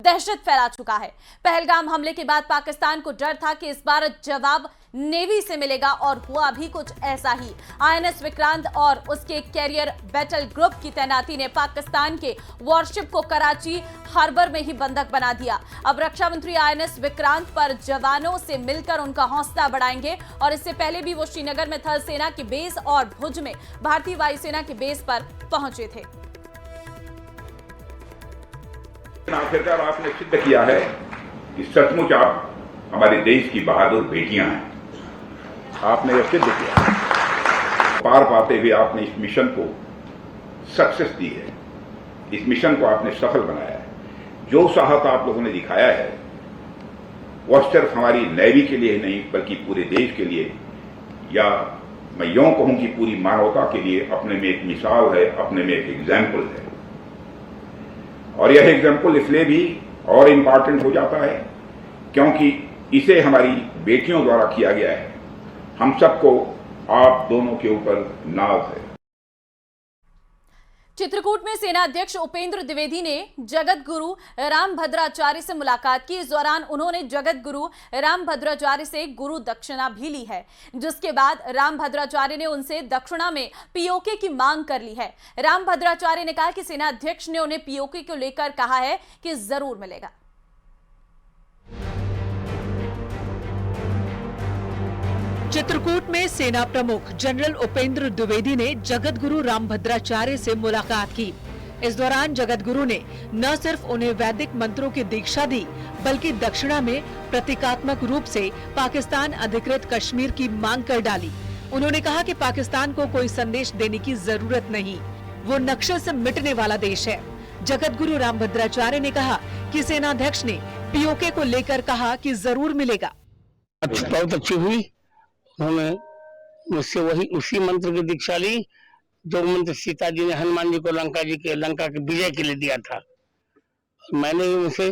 दहशत फैला चुका है। पहलगाम हमले के बाद पाकिस्तान को डर था कि इस बार जवाब नेवी से मिलेगा और हुआ भी कुछ ऐसा ही। आईएनएस विक्रांत और उसके कैरियर बैटल ग्रुप की तैनाती ने पाकिस्तान के वॉरशिप को कराची हार्बर में ही बंधक बना दिया। अब रक्षा मंत्री आईएनएस विक्रांत पर जवानों से मिलकर उनका हौसला बढ़ाएंगे और इससे पहले भी वो श्रीनगर में थल सेना के बेस और भुज में भारतीय वायुसेना के बेस पर पहुंचे थे। आखिरकार आपने सिद्ध किया है कि सचमुच आप हमारे देश की बहादुर बेटियां हैं। आपने यह सिद्ध किया, पार पाते हुए आपने इस मिशन को सक्सेस दी है, इस मिशन को आपने सफल बनाया है। जो साहस आप लोगों ने दिखाया है वह सिर्फ हमारी नेवी के लिए नहीं बल्कि पूरे देश के लिए, या मैं यूं कहूं कि पूरी मानवता के लिए अपने में एक मिसाल है, अपने में एक एग्जाम्पल है। और यह एग्जाम्पल इसलिए भी और इम्पॉर्टेंट हो जाता है क्योंकि इसे हमारी बेटियों द्वारा किया गया है। हम सबको आप दोनों के ऊपर नाज है। चित्रकूट में सेना अध्यक्ष उपेंद्र द्विवेदी ने जगत गुरु रामभद्राचार्य से मुलाकात की। इस दौरान उन्होंने जगत गुरु रामभद्राचार्य से गुरु दक्षिणा भी ली है, जिसके बाद रामभद्राचार्य ने उनसे दक्षिणा में पीओके की मांग कर ली है। रामभद्राचार्य ने कहा कि सेना अध्यक्ष ने उन्हें पीओके को लेकर कहा है कि जरूर मिलेगा। चित्रकूट में सेना प्रमुख जनरल उपेंद्र द्विवेदी ने जगत गुरु रामभद्राचार्य से मुलाकात की। इस दौरान जगत गुरु ने न सिर्फ उन्हें वैदिक मंत्रों की दीक्षा दी बल्कि दक्षिणा में प्रतीकात्मक रूप से पाकिस्तान अधिकृत कश्मीर की मांग कर डाली। उन्होंने कहा कि पाकिस्तान को कोई संदेश देने की जरूरत नहीं, वो नक्शे से मिटने वाला देश है। जगत गुरु रामभद्राचार्य ने कहा कि सेनाध्यक्ष ने पीओके को लेकर कहा कि जरूर मिलेगा। बहुत अच्छी हुई। उन्होंने मुझसे वही उसी मंत्र की दीक्षा ली जो मंत्र सीता जी ने हनुमान जी को लंका के विजय के लिए दिया था। मैंने उनसे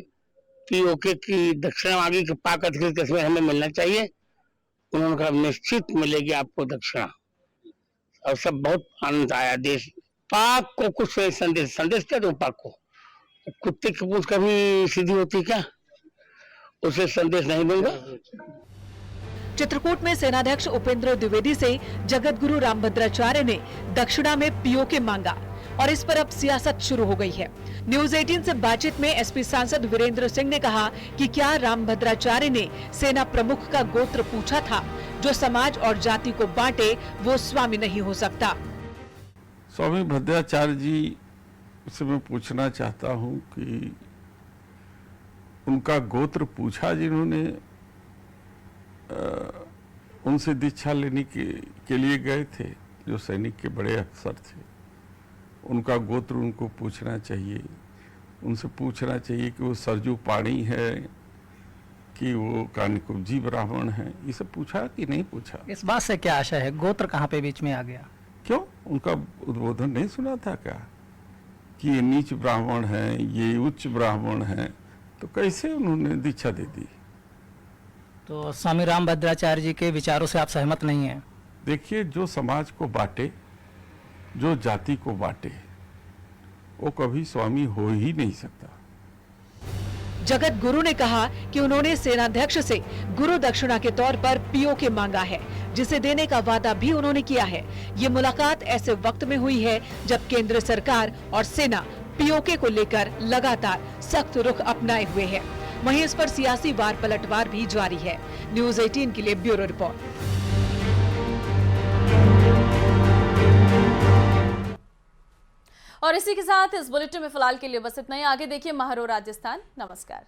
पीओके की दक्षिणा मांगी कि पाक अधिकृत कश्मीर हमें मिलना चाहिए। उन्होंने कहा निश्चित मिलेगी आपको दक्षिणा, और सब बहुत आनंद आया। देश पाक को कुछ संदेश क्या दो पाक को? कुत्ते की पूंछ कभी सीधी होती क्या? उसे संदेश नहीं दूंगा। चित्रकूट में सेनाध्यक्ष उपेंद्र द्विवेदी से जगत गुरु रामभद्राचार्य ने दक्षिणा में पीओके मांगा और इस पर अब सियासत शुरू हो गई है। न्यूज 18 से बातचीत में एसपी सांसद वीरेंद्र सिंह ने कहा कि क्या रामभद्राचार्य ने सेना प्रमुख का गोत्र पूछा था? जो समाज और जाति को बांटे वो स्वामी नहीं हो सकता। स्वामी भद्राचार्य जी से मैं पूछना चाहता हूँ कि उनका गोत्र पूछा जिन्होंने उनसे दीक्षा लेने के लिए गए थे, जो सैनिक के बड़े अफसर थे, उनका गोत्र उनको पूछना चाहिए। उनसे पूछना चाहिए कि वो सरजू पाणी है कि वो कानिकुब्जी ब्राह्मण है। ये सब पूछा कि नहीं पूछा? इस बात से क्या आशा है? गोत्र कहाँ पे बीच में आ गया? क्यों उनका उद्बोधन नहीं सुना था क्या कि ये नीच ब्राह्मण है, ये उच्च ब्राह्मण है? तो कैसे उन्होंने दीक्षा दे दी? तो स्वामी रामभद्राचार्य जी के विचारों से आप सहमत नहीं हैं? देखिए, जो समाज को बांटे, जो जाति को बांटे, वो कभी स्वामी हो ही नहीं सकता। जगत गुरु ने कहा कि उन्होंने सेनाध्यक्ष से गुरु दक्षिणा के तौर पर पीओके मांगा है, जिसे देने का वादा भी उन्होंने किया है। ये मुलाकात ऐसे वक्त में हुई है जब केंद्र सरकार और सेना पीओके को लेकर लगातार सख्त रुख अपनाए हुए है। वहीं इस पर सियासी वार पलटवार भी जारी है। न्यूज 18 के लिए ब्यूरो रिपोर्ट। और इसी के साथ इस बुलेटिन में फिलहाल के लिए बस इतना ही। आगे देखिए महारो राजस्थान। नमस्कार।